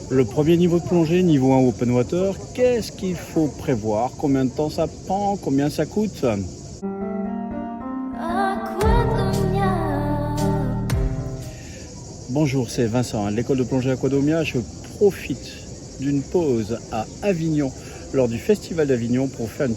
Le premier niveau de plongée, niveau 1 open water, qu'est-ce qu'il faut prévoir? Combien de temps ça prend? Combien ça coûte? Bonjour, c'est Vincent, à l'école de plongée Aquadomia. Je profite d'une pause à Avignon lors du Festival d'Avignon pour faire une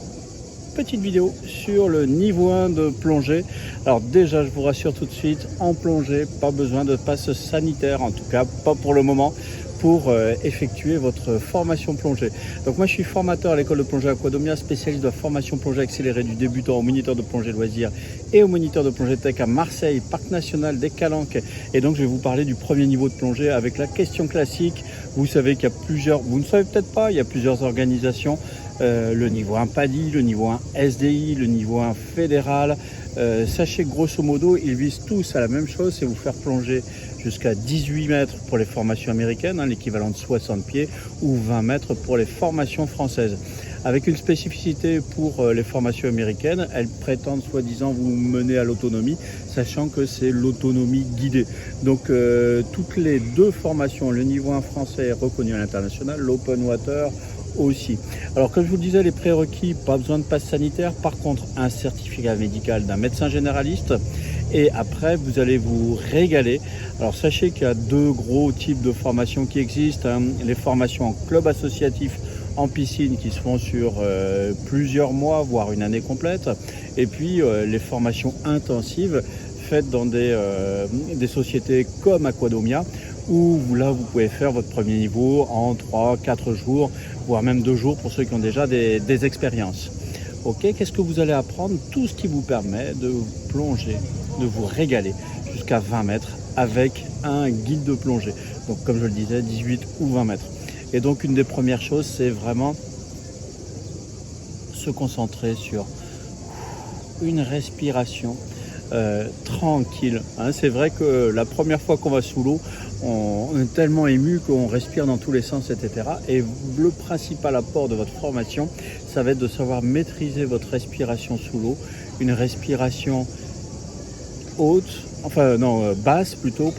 petite vidéo sur le niveau 1 de plongée. Alors déjà, je vous rassure tout de suite, en plongée, pas besoin de passe sanitaire, en tout cas pas pour le moment, pour effectuer votre formation plongée. Donc moi je suis formateur à l'école de plongée Aquadomia, spécialiste de la formation plongée accélérée du débutant au moniteur de plongée loisirs et au moniteur de plongée tech à Marseille, Parc National des Calanques. Et donc je vais vous parler du premier niveau de plongée avec la question classique. Vous savez qu'il y a plusieurs, vous ne savez peut-être pas, il y a plusieurs organisations. Le niveau 1 PADI, le niveau 1 SDI, le niveau 1 fédéral. Sachez que grosso modo, ils visent tous à la même chose, c'est vous faire plonger jusqu'à 18 mètres pour les formations américaines, l'équivalent de 60 pieds, ou 20 mètres pour les formations françaises. Avec une spécificité pour les formations américaines, elles prétendent soi-disant vous mener à l'autonomie, sachant que c'est l'autonomie guidée. Donc toutes les deux formations, le niveau 1 français est reconnu à l'international, l'open water aussi. Alors comme je vous le disais, les prérequis, pas besoin de passe sanitaire, par contre un certificat médical d'un médecin généraliste, et après vous allez vous régaler. Alors sachez qu'il y a deux gros types de formations qui existent, les formations en club associatif en piscine qui se font sur plusieurs mois, voire une année complète, et puis les formations intensives faites dans des sociétés comme Aquadomia, où là vous pouvez faire votre premier niveau en 3-4 jours, voire même 2 jours pour ceux qui ont déjà des expériences. Ok, qu'est-ce que vous allez apprendre? Tout ce qui vous permet de plonger, de vous régaler jusqu'à 20 mètres avec un guide de plongée. Donc comme je le disais, 18 ou 20 mètres. Et donc une des premières choses, c'est vraiment se concentrer sur une respiration tranquille. C'est vrai que la première fois qu'on va sous l'eau, on est tellement ému qu'on respire dans tous les sens, etc. Et le principal apport de votre formation, ça va être de savoir maîtriser votre respiration sous l'eau, une respiration haute, basse plutôt,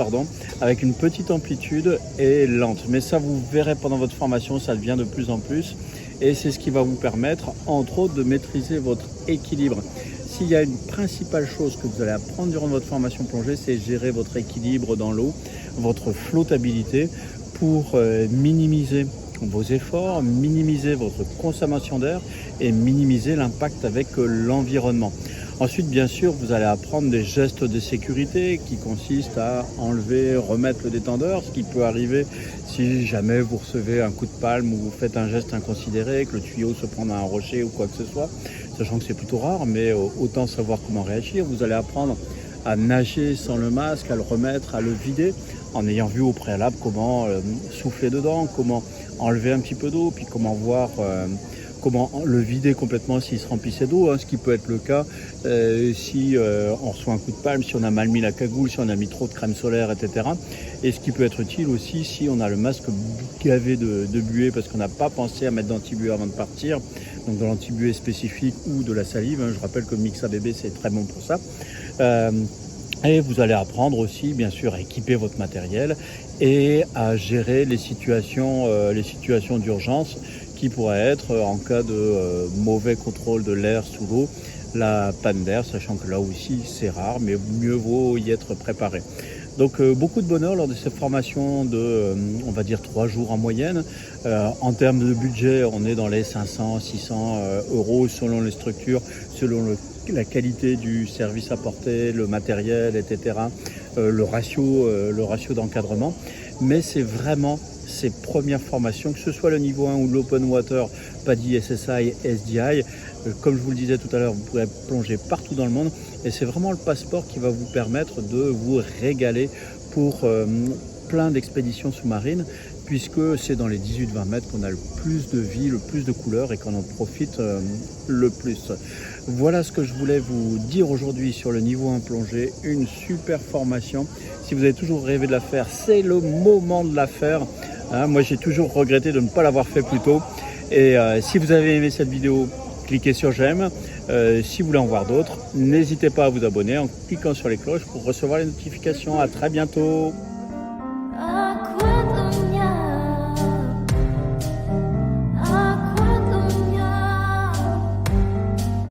avec une petite amplitude et lente. Mais ça, vous verrez pendant votre formation, ça devient de plus en plus. Et c'est ce qui va vous permettre, entre autres, de maîtriser votre équilibre. S'il y a une principale chose que vous allez apprendre durant votre formation plongée, c'est gérer votre équilibre dans l'eau, votre flottabilité, pour minimiser vos efforts, minimiser votre consommation d'air et minimiser l'impact avec l'environnement. Ensuite, bien sûr, vous allez apprendre des gestes de sécurité qui consistent à enlever, remettre le détendeur, ce qui peut arriver si jamais vous recevez un coup de palme ou vous faites un geste inconsidéré, que le tuyau se prend dans un rocher ou quoi que ce soit, sachant que c'est plutôt rare, mais autant savoir comment réagir. Vous allez apprendre à nager sans le masque, à le remettre, à le vider, en ayant vu au préalable comment souffler dedans, comment enlever un petit peu d'eau, puis comment voir comment le vider complètement s'il se remplissait d'eau, ce qui peut être le cas si on reçoit un coup de palme, si on a mal mis la cagoule, si on a mis trop de crème solaire, etc. Et ce qui peut être utile aussi si on a le masque gavé de buée parce qu'on n'a pas pensé à mettre d'antibuée avant de partir, donc de l'antibuée spécifique ou de la salive. Je rappelle que Mixa Bébé, c'est très bon pour ça. Et vous allez apprendre aussi, bien sûr, à équiper votre matériel et à gérer les situations d'urgence qui pourraient être en cas de mauvais contrôle de l'air sous l'eau, la panne d'air, sachant que là aussi c'est rare, mais mieux vaut y être préparé. Donc beaucoup de bonheur lors de cette formation de, on va dire 3 jours en moyenne. En termes de budget, on est dans les 500-600 euros selon les structures, selon la qualité du service apporté, le matériel, etc. Le ratio d'encadrement. Mais c'est vraiment ces premières formations, que ce soit le niveau 1 ou l'open water, PADI, SSI, SDI, comme je vous le disais tout à l'heure, vous pourrez plonger partout dans le monde et c'est vraiment le passeport qui va vous permettre de vous régaler pour plein d'expéditions sous-marines, puisque c'est dans les 18-20 mètres qu'on a le plus de vie, le plus de couleurs et qu'on en profite le plus. Voilà ce que je voulais vous dire aujourd'hui sur le niveau 1 plongée, une super formation. Si vous avez toujours rêvé de la faire, c'est le moment de la faire. Moi j'ai toujours regretté de ne pas l'avoir fait plus tôt. Et si vous avez aimé cette vidéo, cliquez sur j'aime. Si vous voulez en voir d'autres, n'hésitez pas à vous abonner en cliquant sur les cloches pour recevoir les notifications. À très bientôt.